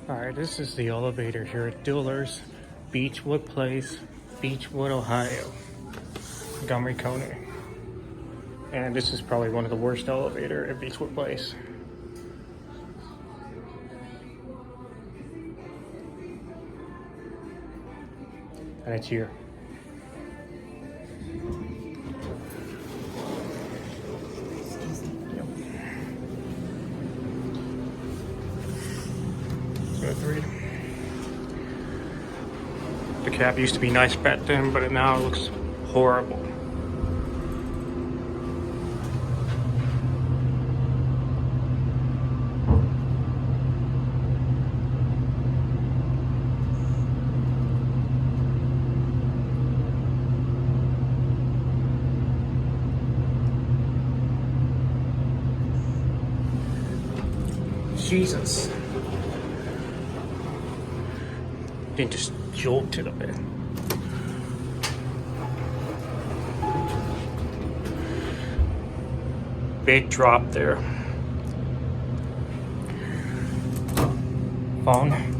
Alright, this is the elevator here at Dillard's, Beachwood Place, Beachwood, Ohio, Montgomery, KONE. And this is probably one of the worst elevator at Beachwood Place. And it's here. The cab used to be nice back then, but it now looks horrible. Jesus. Then just jolted a bit. Big drop there. Phone.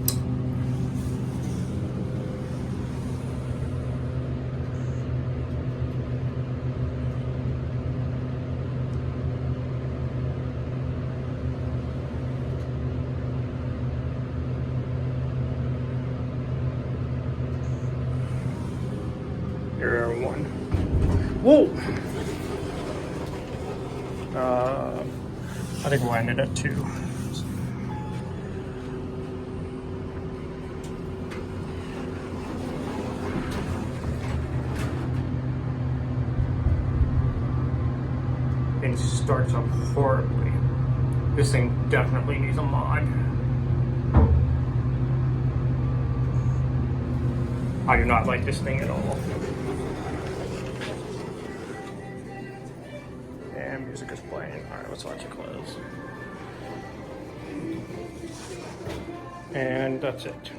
Error 1. Whoa! I think we'll end it at 2. And it starts up horribly. This thing definitely needs a mod. I do not like this thing at all. And music is playing. Alright, let's watch it close. And that's it.